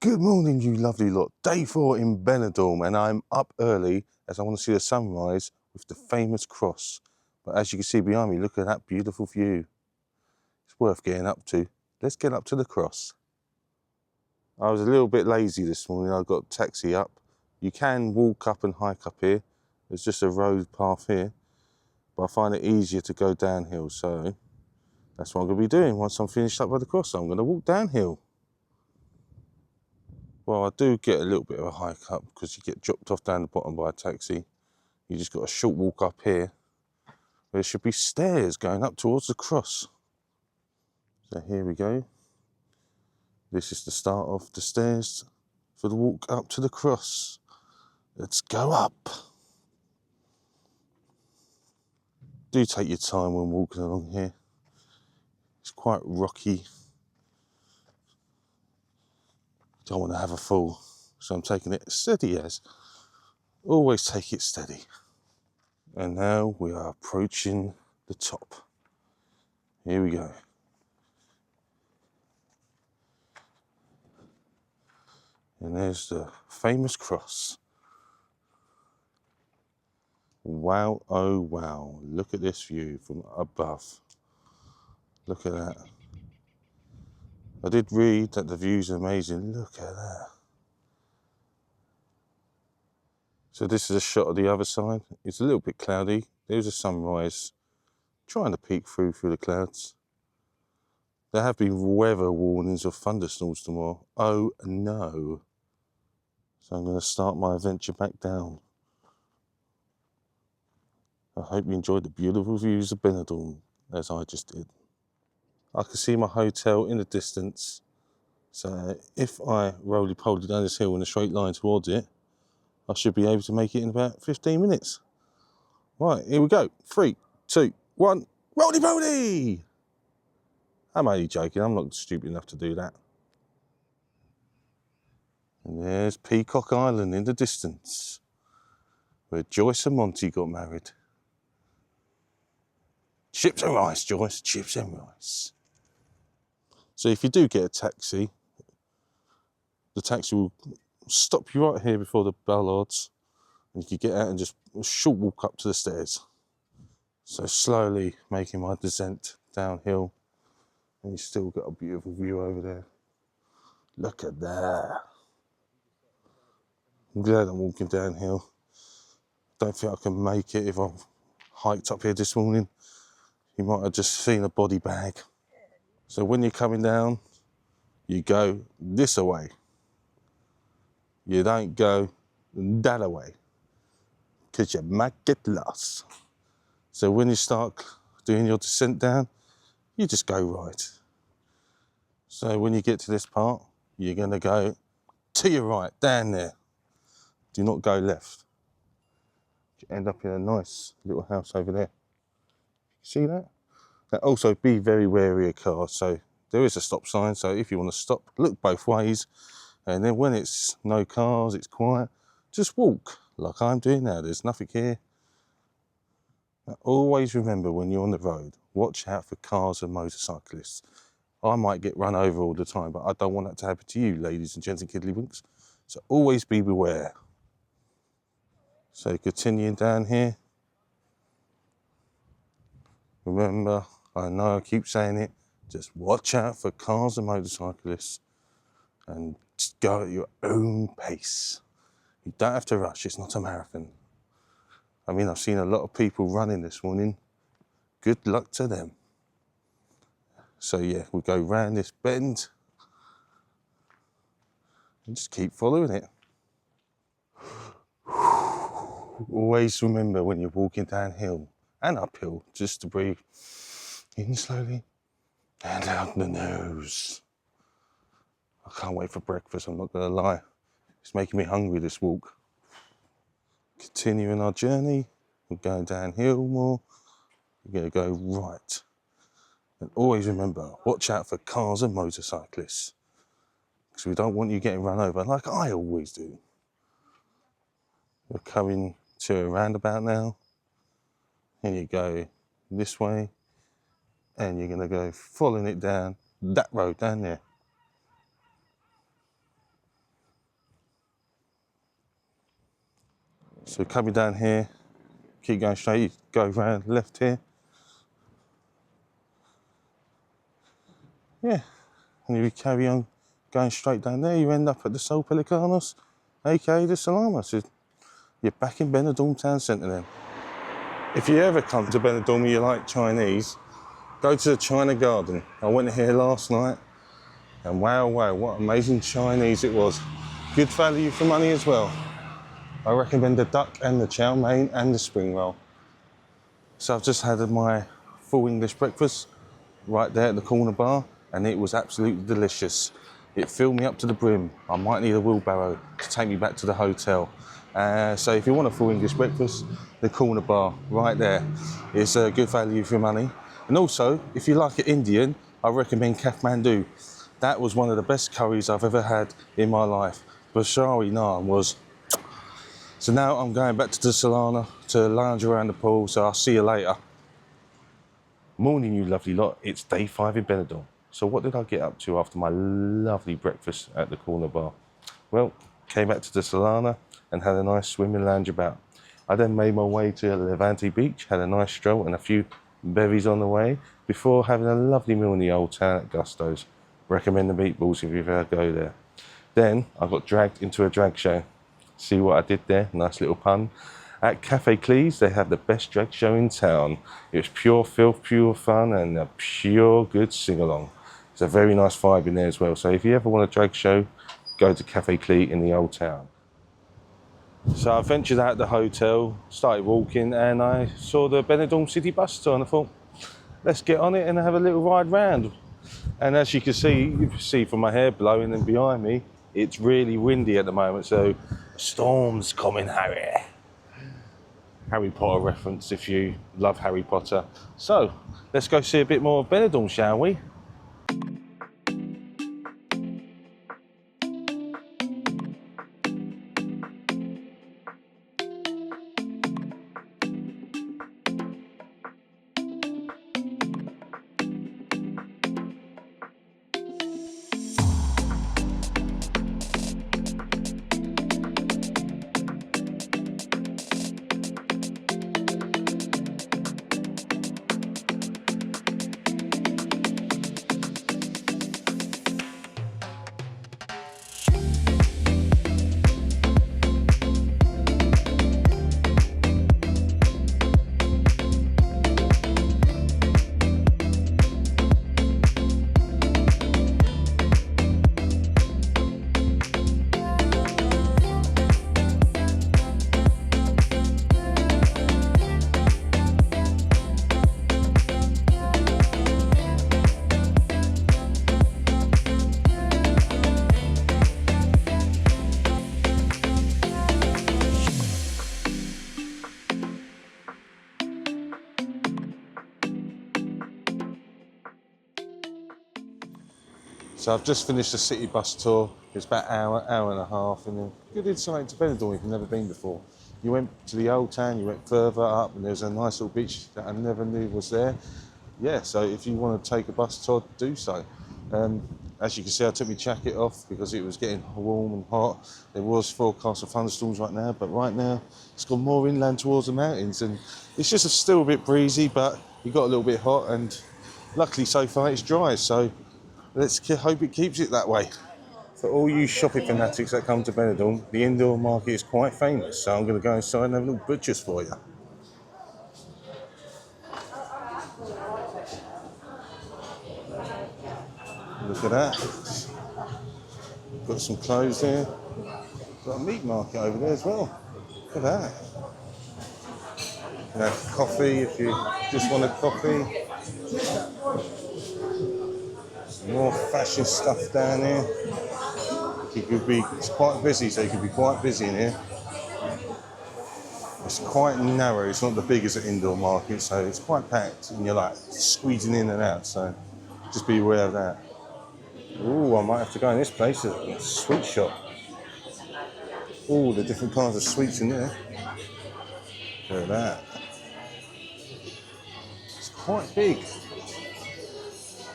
Good morning, you lovely lot. Day 4 in Benidorm, and I'm up early as I want to see the sunrise with the famous cross. But as you can see behind me, look at that beautiful view. It's worth getting up to. Let's get up to the cross. I was a little bit lazy this morning. I got a taxi up. You can walk up and hike up here. There's just a road path here, but I find it easier to go downhill. So that's what I'm going to be doing once I'm finished up by the cross. I'm going to walk downhill. Well, I do get a little bit of a hike up because you get dropped off down the bottom by a taxi. You just got a short walk up here. There should be stairs going up towards the cross. So here we go. This is the start of the stairs for the walk up to the cross. Let's go up. Do take your time when walking along here. It's quite rocky. Don't want to have a fall, so I'm taking it steady as. Always take it steady. And now we are approaching the top. Here we go. And there's the famous cross. Wow, oh wow, look at this view from above. Look at that. I did read that the view's amazing. Look at that. So this is a shot of the other side. It's a little bit cloudy. There's a sunrise trying to peek through the clouds. There have been weather warnings of thunderstorms tomorrow. Oh no. So I'm going to start my adventure back down. I hope you enjoyed the beautiful views of Benidorm, as I just did. I can see my hotel in the distance. So if I roly-poly down this hill in a straight line towards it, I should be able to make it in about 15 minutes. Right, here we go. 3, 2, 1, roly-poly! I'm only joking, I'm not stupid enough to do that. And there's Peacock Island in the distance, where Joyce and Monty got married. Chips and rice, Joyce, chips and rice. So if you do get a taxi, the taxi will stop you right here before the Ballards, and you can get out and just a short walk up to the stairs. So slowly making my descent downhill, and you've still got a beautiful view over there. Look at that. I'm glad I'm walking downhill. Don't think I can make it if I hiked up here this morning. You might have just seen a body bag. So when you're coming down, you go this way. You don't go that way, because you might get lost. So when you start doing your descent down, you just go right. So when you get to this part, you're going to go to your right, down there. Do not go left. You end up in a nice little house over there. See that? Now also be very wary of cars. So there is a stop sign. So if you want to stop, look both ways. And then when it's no cars, it's quiet, just walk like I'm doing now. There's nothing here. Now, always remember when you're on the road, watch out for cars and motorcyclists. I might get run over all the time, but I don't want that to happen to you, ladies and gents and kiddlywinks. So always be beware. So continuing down here. Remember, I know I keep saying it, just watch out for cars and motorcyclists and just go at your own pace. You don't have to rush, it's not a marathon. I mean, I've seen a lot of people running this morning. Good luck to them. So yeah, we go round this bend and just keep following it. Always remember when you're walking downhill and uphill, just to breathe in slowly and out the nose. I can't wait for breakfast, I'm not gonna lie. It's making me hungry, this walk. Continuing our journey, we're going downhill more. We're gonna go right. And always remember, watch out for cars and motorcyclists, because we don't want you getting run over like I always do. We're coming to a roundabout now, and you go this way, and you're gonna go following it down that road down there. So coming down here, keep going straight, you go round left here. Yeah, and if you carry on going straight down there, you end up at the Sol Pelicanos, aka the Solana. So you're back in Benidorm town centre then. If you ever come to Benidorm and you like Chinese, go to the China Garden. I went here last night, and wow, what amazing Chinese it was. Good value for money as well. I recommend the duck and the chow mein and the spring roll. So I've just had my full English breakfast right there at the corner bar, and it was absolutely delicious. It filled me up to the brim. I might need a wheelbarrow to take me back to the hotel. So if you want a full English breakfast, the corner bar right there is a good value for money. And also, if you like it Indian, I recommend Kathmandu. That was one of the best curries I've ever had in my life. Bashari naan was. So now I'm going back to the Solana to lounge around the pool, so I'll see you later. Morning, you lovely lot. It's day 5 in Benidorm. So what did I get up to after my lovely breakfast at the corner bar? Well, came back to the Solana and had a nice swim and lounge about. I then made my way to Levante Beach, had a nice stroll and a few bevies on the way before having a lovely meal in the old town at Gusto's. Recommend the meatballs if you ever go there. Then I got dragged into a drag show. See what I did there? Nice little pun. At Cafe Cleese, they have the best drag show in town. It was pure filth, pure fun, and a pure good sing-along. It's a very nice vibe in there as well. So if you ever want a drag show, go to Cafe Cleese in the old town. So I ventured out the hotel, started walking, and I saw the Benidorm City bus tour, and I thought, let's get on it and have a little ride round. And as you can see from my hair blowing and behind me, it's really windy at the moment, so storm's coming, Harry. Harry Potter reference if you love Harry Potter. So, let's go see a bit more of Benidorm, shall we? So I've just finished the city bus tour. It's about an hour and a half, and a good insight into Benidorm if you've never been before. You went to the old town, you went further up, and there's a nice little beach that I never knew was there. Yeah, so if you want to take a bus tour, do so. As you can see, I took my jacket off because it was getting warm and hot. There was forecast of thunderstorms right now, but right now it's gone more inland towards the mountains, and it's just still a bit breezy, but it got a little bit hot, and luckily so far it's dry, so let's hope it keeps it that way. For all you shopping fanatics that come to Benidorm, the indoor market is quite famous, so I'm going to go inside and have a little butcher's for you. Look at that. Got some clothes there. Got a meat market over there as well. Look at that. You can have coffee if you just want a coffee. More fashion stuff down here. It's quite busy, so you could be quite busy in here. It's quite narrow, it's not the biggest indoor market, so it's quite packed and you're like squeezing in and out, so just be aware of that. Ooh, I might have to go in this place, a sweet shop. Ooh, the different kinds of sweets in there. Look at that. It's quite big.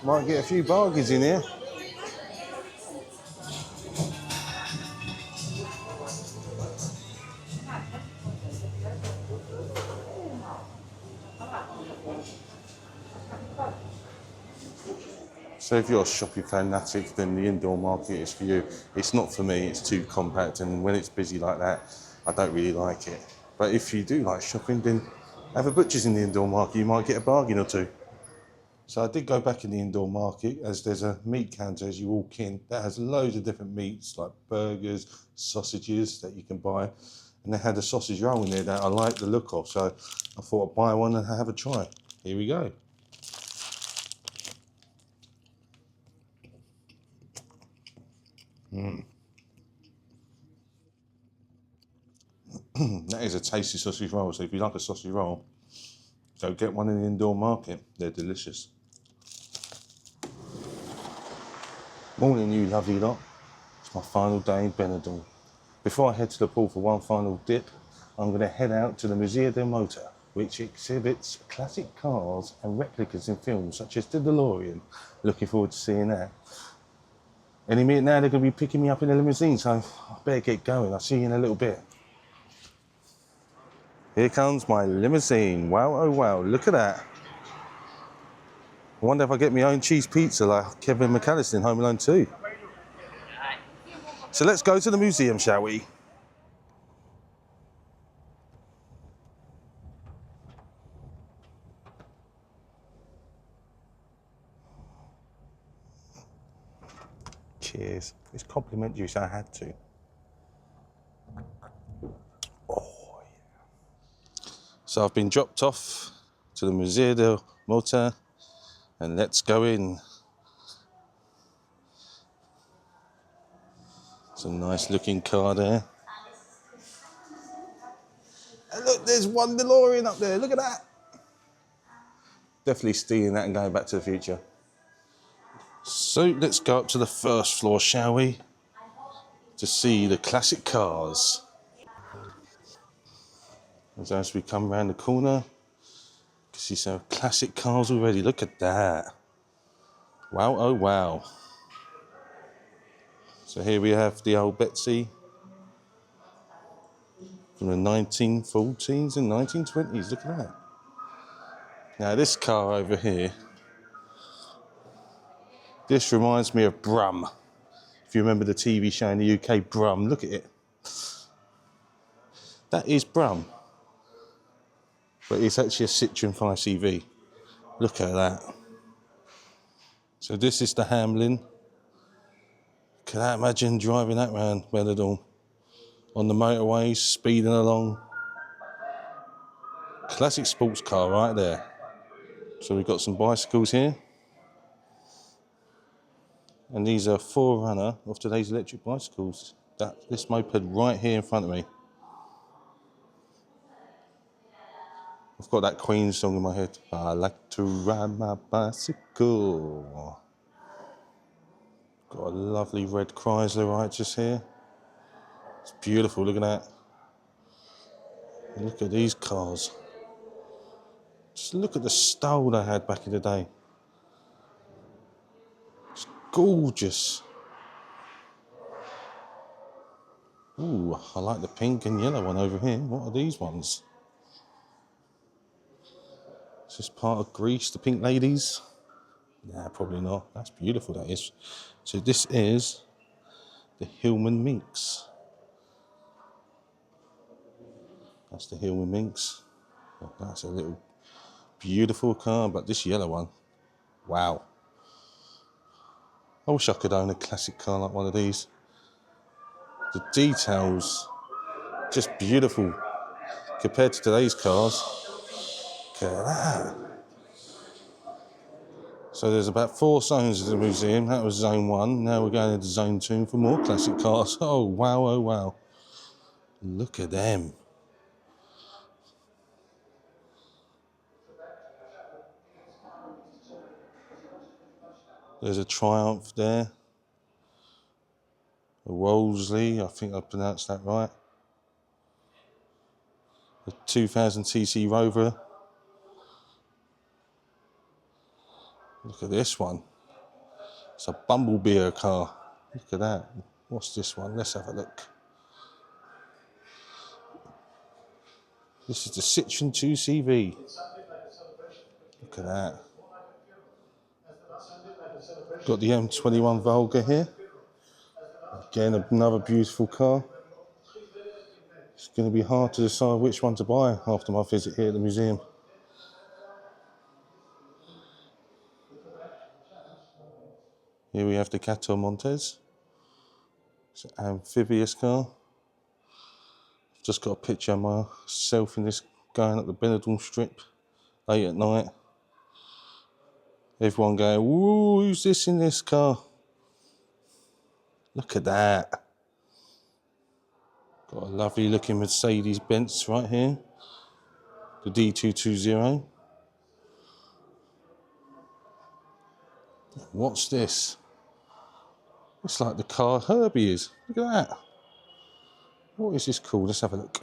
Might get a few bargains in here. So if you're a shopping fanatic, then the indoor market is for you. It's not for me, it's too compact, and when it's busy like that, I don't really like it. But if you do like shopping, then have a butcher's in the indoor market, you might get a bargain or two. So I did go back in the indoor market, as there's a meat counter as you walk in that has loads of different meats like burgers, sausages that you can buy, and they had a sausage roll in there that I liked the look of, so I thought I'd buy one and have a try. Here we go. That is a tasty sausage roll, so if you like a sausage roll, go get one in the indoor market. They're delicious. Morning, you lovely lot. It's my final day in Benidorm. Before I head to the pool for one final dip, I'm going to head out to the Museo del Motor, which exhibits classic cars and replicas in films such as the DeLorean. Looking forward to seeing that. Any minute now they're going to be picking me up in a limousine, so I better get going. I'll see you in a little bit. Here comes my limousine. Wow, oh wow, look at that. I wonder if I get my own cheese pizza like Kevin McAllister in Home Alone 2. So let's go to the museum, shall we? Cheers. It's complimentary, so I had to. Oh, yeah. So I've been dropped off to the Museo del Motor, and let's go in. It's a nice looking car there. And look, there's one DeLorean up there, look at that. Definitely stealing that and going back to the future. So let's go up to the first floor, shall we? To see the classic cars. As we come around the corner, you can see some classic cars already. Look at that. Wow, oh wow. So here we have the old Betsy from the 1914s and 1920s. Look at that. Now this car over here, this reminds me of Brum. If you remember the TV show in the UK, Brum, look at it. That is Brum. But it's actually a Citroen 5CV. Look at that. So this is the Hamlin. Can I imagine driving that round Benidorm on the motorways, speeding along? Classic sports car right there. So we've got some bicycles here. And these are forerunner of today's electric bicycles. This moped right here in front of me. I've got that Queen song in my head. I like to ride my bicycle. Got a lovely red Chrysler right just here. It's beautiful, look at that. And look at these cars. Just look at the style they had back in the day. It's gorgeous. Ooh, I like the pink and yellow one over here. What are these ones? Is this part of Greece, the pink ladies? Nah, probably not. That's beautiful, that is. So this is the Hillman Minx. That's the Hillman Minx. Oh, that's a little beautiful car, but this yellow one, wow. I wish I could own a classic car like one of these. The details, just beautiful. Compared to today's cars, look at that. So there's about 4 zones of the museum. That was zone 1. Now we're going into zone 2 for more classic cars. Oh, wow, oh, wow. Look at them. There's a Triumph there. A Wolseley, I think I pronounced that right. A 2000 TC Rover. Look at this one. It's a Bumblebee car. Look at that. What's this one? Let's have a look. This is the Citroen 2CV. Look at that. Got the M21 Volga here. Again, another beautiful car. It's going to be hard to decide which one to buy after my visit here at the museum. Here we have the Gato Montes. It's an amphibious car. I've just got a picture of myself in this going up the Benidorm Strip late at night. Everyone going, "Woo, who's this in this car?" Look at that. Got a lovely looking Mercedes-Benz right here. The D220. What's this? It's like the car Herbie is. Look at that. What is this called? Let's have a look.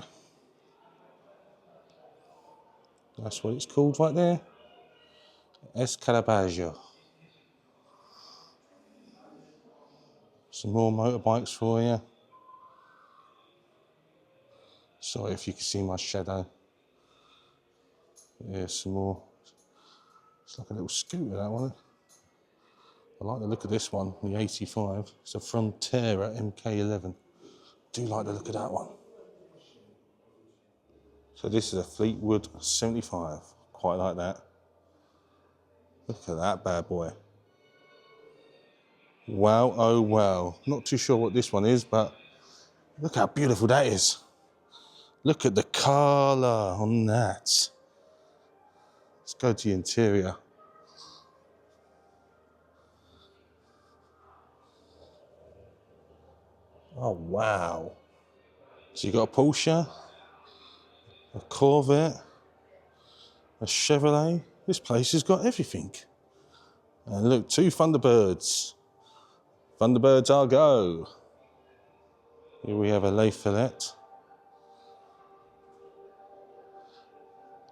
That's what it's called right there. Escarabajo. Some more motorbikes for you. Sorry if you can see my shadow. Yeah, some more. It's like a little scooter, that one. I like the look of this one, the 85. It's a Frontera MK11. Do like the look of that one. So this is a Fleetwood 75. Quite like that. Look at that bad boy. Wow, oh wow. Not too sure what this one is, but look how beautiful that is. Look at the colour on that. Let's go to the interior. Oh wow. So you got a Porsche, a Corvette, a Chevrolet. This place has got everything. And look, 2 Thunderbirds. Thunderbirds are go. Here we have a Le Follette.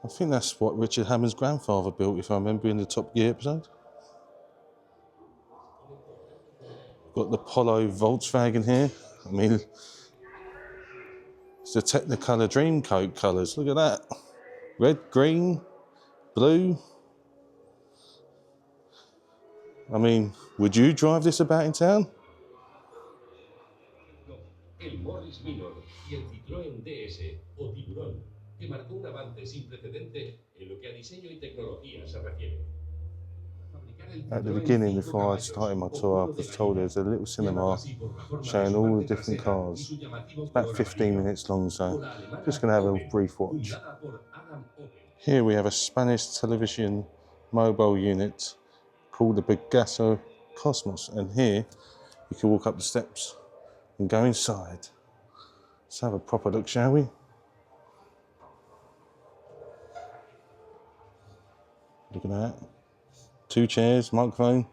I think that's what Richard Hammond's grandfather built, if I remember in the Top Gear episode. Got the Polo Volkswagen here. I mean, it's the Technicolor Dreamcoat colours. Look at that. Red, green, blue. I mean, would you drive this about in town? El Morris Minor y el Citroën DS o Tiburón, que marcó un avance sin precedente en lo que a diseño y tecnología se refiere. At the beginning, before I started my tour, I was told there's a little cinema showing all the different cars. It's about 15 minutes long, so just going to have a brief watch. Here we have a Spanish television mobile unit called the Pegaso Cosmos, and here you can walk up the steps and go inside. Let's have a proper look, shall we? Look at that. 2 chairs, microphone.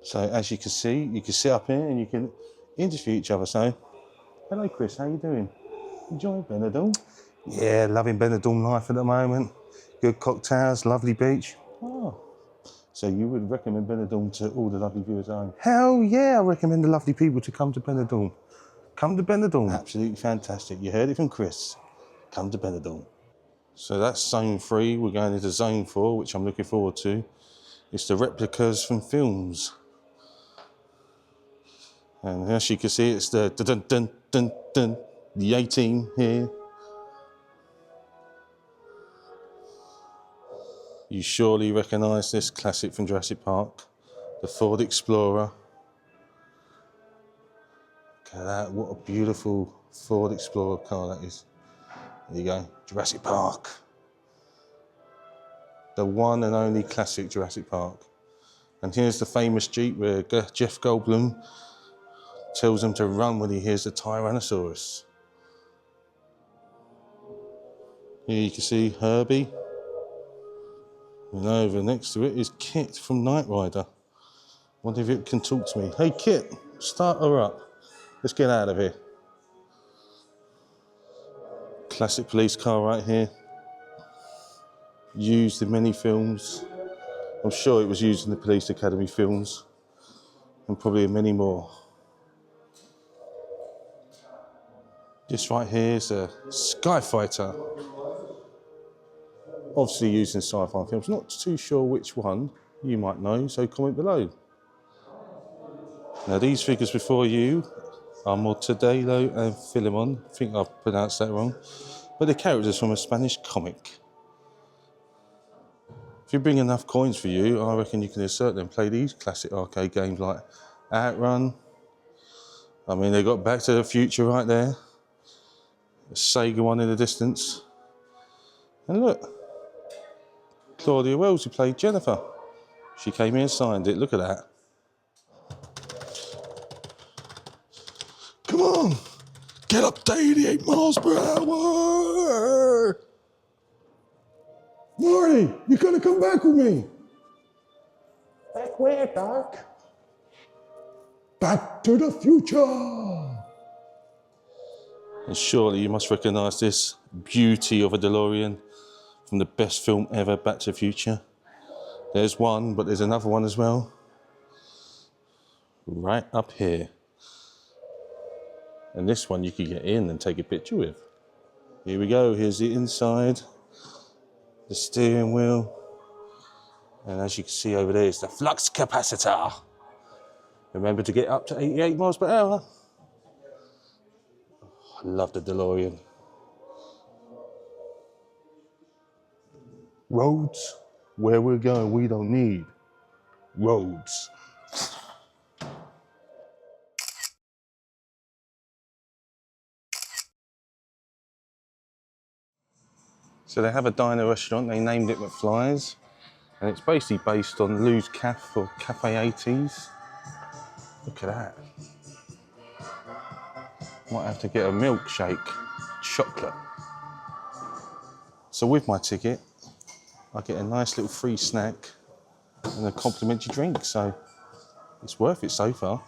So as you can see, you can sit up here and you can interview each other. So, hello Chris, how you doing? Enjoying Benidorm? Yeah, loving Benidorm life at the moment. Good cocktails, lovely beach. Oh, so you would recommend Benidorm to all the lovely viewers at home? Hell yeah, I recommend the lovely people to come to Benidorm. Come to Benidorm. Absolutely fantastic. You heard it from Chris. Come to Benidorm. So that's Zone 3. We're going into Zone 4, which I'm looking forward to. It's the replicas from films. And as you can see, it's the dun dun dun dun, the 18 here. You surely recognise this classic from Jurassic Park, the Ford Explorer. Look at that, what a beautiful Ford Explorer car that is. There you go, Jurassic Park. The one and only classic Jurassic Park. And here's the famous Jeep where Jeff Goldblum tells him to run when he hears the Tyrannosaurus. Here you can see Herbie. And over next to it is Kit from Knight Rider. Wonder if it can talk to me. Hey Kit, start her up. Let's get out of here. Classic police car right here. Used in many films. I'm sure it was used in the Police Academy films. And probably in many more. This right here is a Skyfighter. Obviously used in sci-fi films. Not too sure which one. you might know, so comment below. Now these figures before you are Mortadelo and Philemon. I think I've pronounced that wrong. But they're characters from a Spanish comic. If you bring enough coins for you, I reckon you can insert them, play these classic arcade games like Outrun. I mean, they've got Back to the Future right there. A Sega one in the distance. And look, Claudia Wells, who played Jennifer. She came in and signed it, look at that. Come on, get up to 88 miles per hour. Marty, you gotta come back with me. Back where, Doc? Back to the future. And surely you must recognise this beauty of a DeLorean from the best film ever, Back to the Future. There's one, but there's another one as well. Right up here. And this one you can get in and take a picture with. Here we go, here's the inside. The steering wheel. And as you can see over there, it's the flux capacitor. Remember to get up to 88 miles per hour. I love the DeLorean. Roads, where we're going, we don't need roads. So they have a diner restaurant, they named it McFly's, and it's basically based on Lou's Cafe or Cafe 80s. Look at that. Might have to get a milkshake, chocolate. So with my ticket, I get a nice little free snack and a complimentary drink, so it's worth it so far.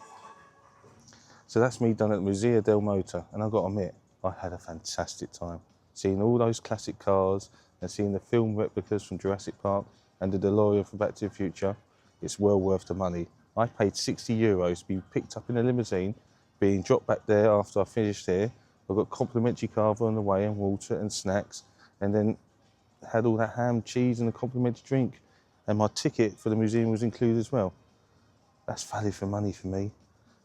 So that's me done at the Museo del Motor, and I've got to admit, I had a fantastic time. Seeing all those classic cars and seeing the film replicas from Jurassic Park and the DeLorean from Back to the Future, it's well worth the money. I paid €60 to be picked up in a limousine, being dropped back there after I finished here. I got complimentary carver on the way and water and snacks, and then had all that ham, cheese and a complimentary drink. And my ticket for the museum was included as well. That's value for money for me.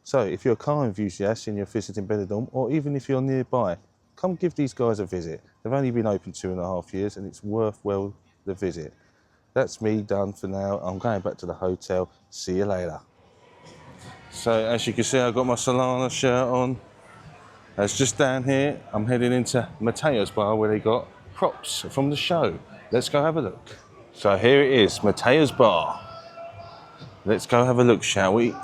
So if you're a car enthusiast and you're visiting Benidorm, or even if you're nearby, come give these guys a visit. They've only been open 2.5 years and it's worth well the visit. That's me done for now. I'm going back to the hotel. See you later. So as you can see, I've got my Solana shirt on. It's just down here. I'm heading into Mateo's bar where they got props from the show. Let's go have a look. So here it is, Mateo's bar. Let's go have a look, shall we?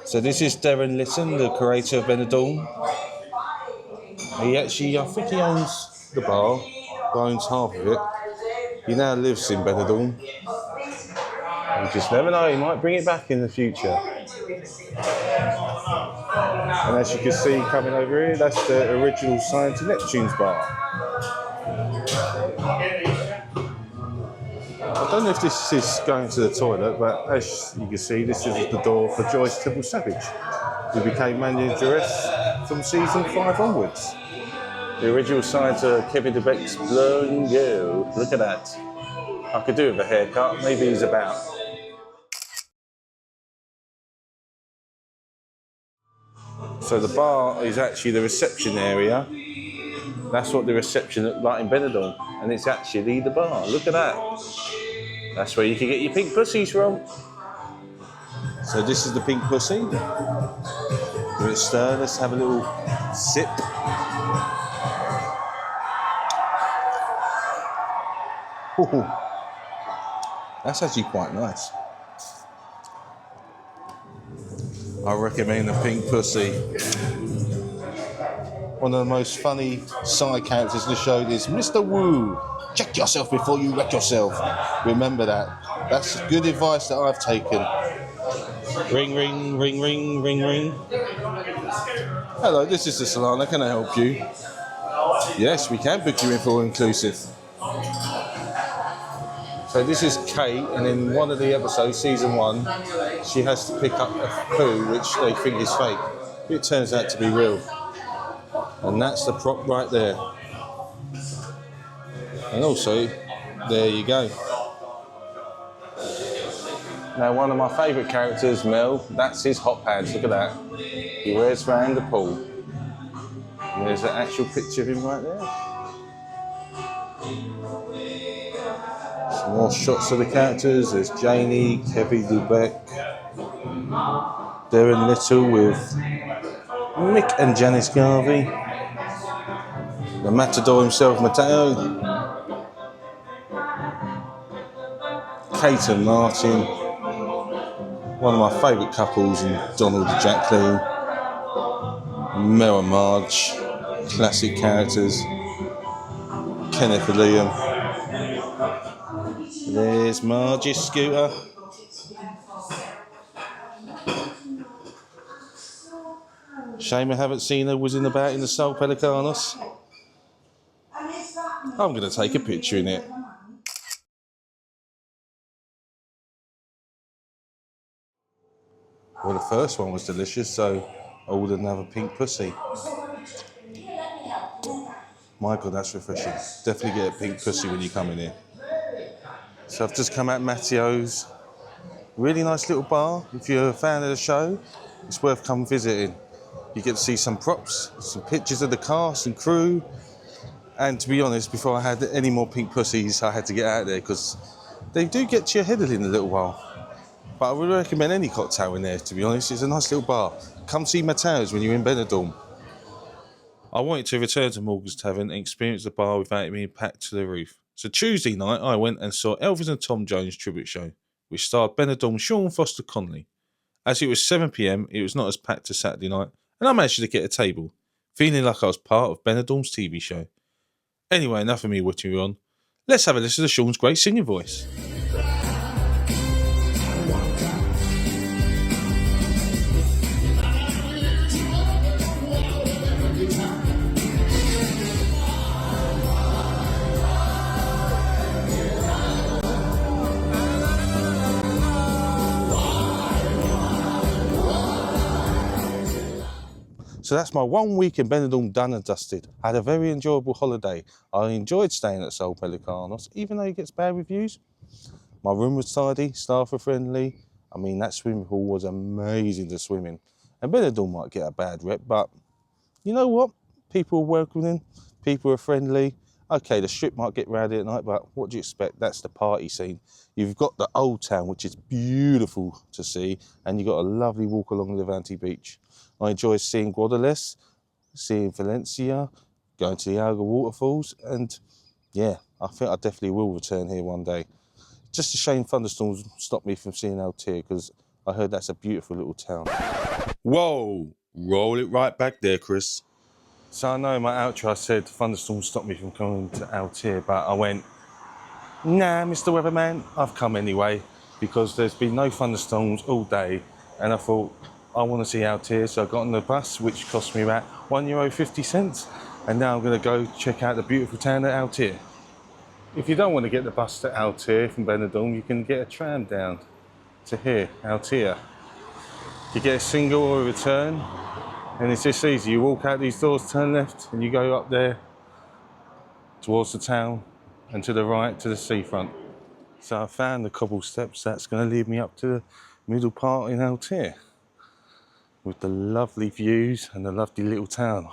So this is Darren Litton, the curator of Benidorm. He actually, I think he owns the bar, owns half of it. He now lives in Benidorm. You just never know, he might bring it back in the future. And as you can see coming over here, that's the original Science to Neptune's bar. I don't know if this is going to the toilet, but as you can see, this is the door for Joyce Temple Savage, who became manageress from season 5 onwards. The original side to Kevin DeBeck's Blowing Go. Look at that. I could do with a haircut, maybe he's about. So the bar is actually the reception area. That's what the reception looked like in Benidorm, and it's actually the bar. Look at that. That's where you can get your pink pussies from. So this is the pink pussy. Give it a stir, let's have a little sip. Ooh, that's actually quite nice. I recommend the pink pussy. One of the most funny side characters in the show is Mr. Wu. Check yourself before you wreck yourself. Remember that. That's good advice that I've taken. Ring, ring, ring, ring, ring, ring. Hello, this is the Solana. Can I help you? Yes, we can book you in for all-inclusive. So this is Kate, and in one of the episodes, season 1, she has to pick up a poo which they think is fake. It turns out to be real. And that's the prop right there. And also, there you go. Now, one of my favourite characters, Mel, that's his hot pants. Look at that. He wears round the pool. And there's an actual picture of him right there. Some more shots of the characters. There's Janie, Kevin Lubeck, Darren Little with Mick and Janice Garvey. The Matador himself, Matteo. Kate and Martin. One of my favourite couples, and Donald and Jacqueline. Mel and Marge. Classic characters. Kenneth and Liam. There's Marge's scooter. Shame I haven't seen her whizzing about in the Sol Pelicanos. I'm going to take a picture in it. Well, the first one was delicious, so I ordered another pink pussy. My God, that's refreshing. Definitely get a pink pussy when you come in here. So I've just come out Matteo's. Really nice little bar. If you're a fan of the show, it's worth come visiting. You get to see some props, some pictures of the cast and crew. And to be honest, before I had any more pink pussies, I had to get out of there because they do get to your head in a little while. But I would recommend any cocktail in there, to be honest. It's a nice little bar. Come see Matteo's when you're in Benidorm. I wanted to return to Morgan's Tavern and experience the bar without it being packed to the roof. So Tuesday night, I went and saw Elvis and Tom Jones tribute show, which starred Benidorm Sean Foster Conley. As it was 7 p.m, it was not as packed as Saturday night, and I managed to get a table, feeling like I was part of Benidorm's TV show. Anyway, enough of me whittering on. Let's have a listen to Sean's great singing voice. So that's my 1 week in Benidorm done and dusted. I had a very enjoyable holiday. I enjoyed staying at Sol Pelicanos, even though it gets bad reviews. My room was tidy, staff were friendly. I mean, that swimming pool was amazing to swim in. And Benidorm might get a bad rep, but you know what? People are welcoming, people are friendly. Okay, the strip might get rowdy at night, but what do you expect? That's the party scene. You've got the old town, which is beautiful to see, and you've got a lovely walk along Levante Beach. I enjoy seeing Guadalest, seeing Valencia, going to the Alga waterfalls, and yeah, I think I definitely will return here one day. Just a shame thunderstorms stopped me from seeing Altea, because I heard that's a beautiful little town. Whoa, roll it right back there, Chris. So I know in my outro I said thunderstorms stopped me from coming to Altea, but I went, nah, Mr. Weatherman, I've come anyway, because there's been no thunderstorms all day, and I thought, I want to see Altea, so I got on the bus, which cost me about €1.50, and now I'm going to go check out the beautiful town of Altea. If you don't want to get the bus to Altea from Benidorm, you can get a tram down to here, Altea. You get a single or a return, and it's just easy. You walk out these doors, turn left, and you go up there towards the town, and to the right to the seafront. So I found the cobble steps that's going to lead me up to the middle part in Altea, with the lovely views and the lovely little town.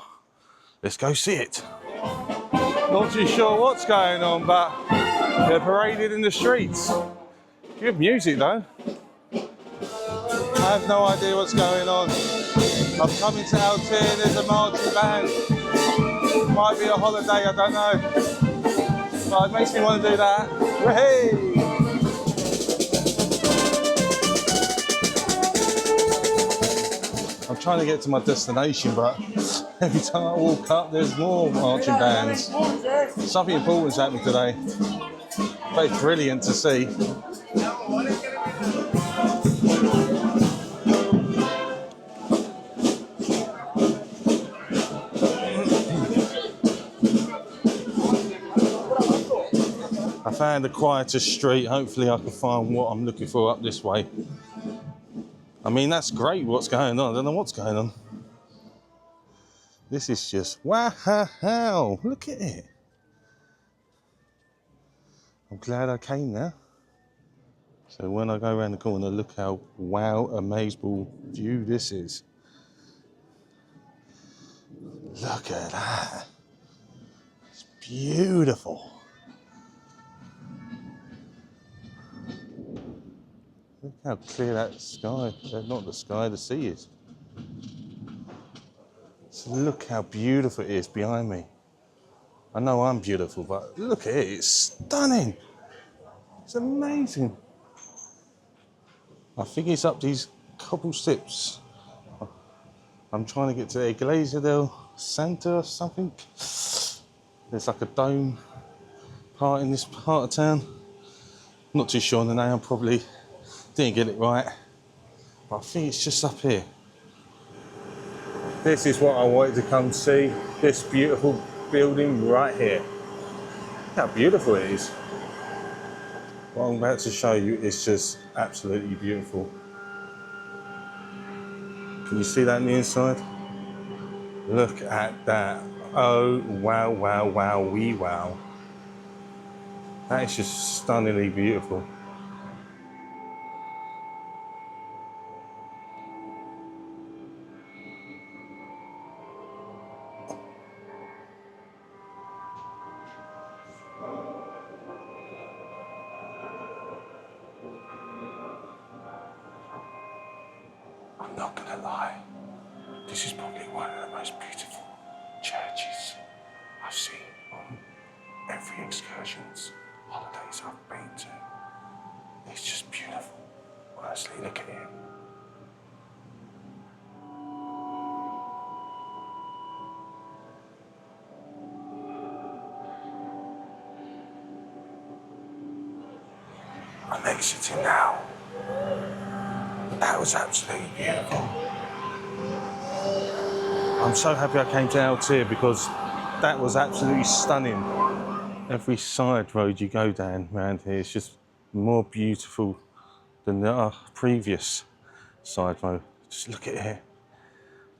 Let's go see it. Not too sure what's going on, but they're paraded in the streets. Good music though. I have no idea what's going on. I'm coming to Altea, there's a marching band. Might be a holiday, I don't know. But it makes me want to do that. Hey! I'm trying to get to my destination, but every time I walk up, there's more marching bands. Something important's happening today. Very brilliant to see. I found a quieter street. Hopefully I can find what I'm looking for up this way. I mean, that's great what's going on. I don't know what's going on. This is just, wow, look at it. I'm glad I came now. So when I go around the corner, look how wow, amazable view this is. Look at that. It's beautiful. Look how clear that sky, not the sky, the sea is. So look how beautiful it is behind me. I know I'm beautiful, but look at it, it's stunning. It's amazing. I think it's up these couple steps. I'm trying to get to Iglesia del Santa or something. There's like a dome part in this part of town. Not too sure on the name, probably didn't get it right. But I think it's just up here. This is what I wanted to come see. This beautiful building right here. Look how beautiful it is. What I'm about to show you is just absolutely beautiful. Can you see that on the inside? Look at that. Oh, wow, wow, wow, wee wow. That is just stunningly beautiful. I'm not gonna lie, this is probably one of the most beautiful churches I've seen on every excursions, holidays I've been to. It's just beautiful. Honestly, look at it. I'm exiting now. That was absolutely beautiful. I'm so happy I came to Altea because that was absolutely stunning. Every side road you go down around here is just more beautiful than the previous side road. Just look at it.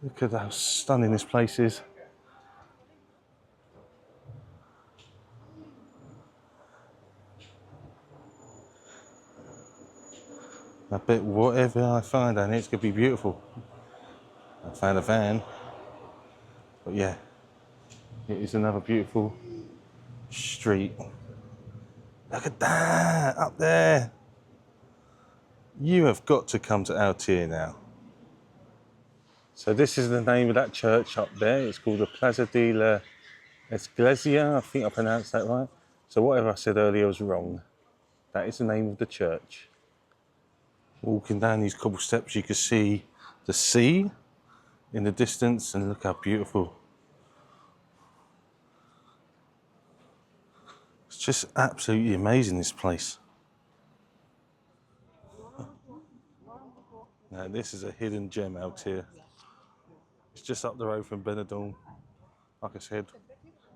Look at how stunning this place is. I bet whatever I find down here, it's going to be beautiful. I found a van. But yeah, it is another beautiful street. Look at that, up there. You have got to come to Altea now. So this is the name of that church up there. It's called the Plaza de la Iglesia. I think I pronounced that right. So whatever I said earlier was wrong. That is the name of the church. Walking down these cobble steps, you can see the sea in the distance, and look how beautiful. It's just absolutely amazing, this place. Now this is a hidden gem out here. It's just up the road from Benidorm. Like I said,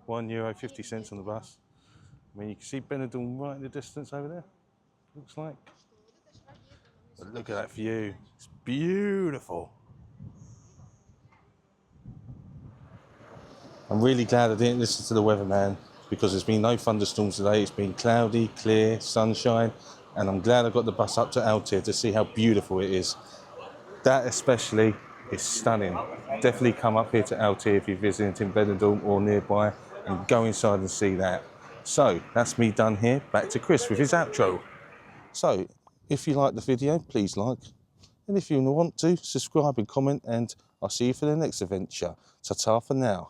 €1.50 on the bus. I mean, you can see Benidorm right in the distance over there, looks like. But look at that view, it's beautiful. I'm really glad I didn't listen to the weatherman because there's been no thunderstorms today. It's been cloudy, clear, sunshine, and I'm glad I got the bus up to Altea to see how beautiful it is. That especially is stunning. Definitely come up here to Altea if you're visiting Benidorm or nearby and go inside and see that. So that's me done here. Back to Chris with his outro. So if you like the video, please like. And if you want to, subscribe and comment, and I'll see you for the next adventure. Ta-ta for now.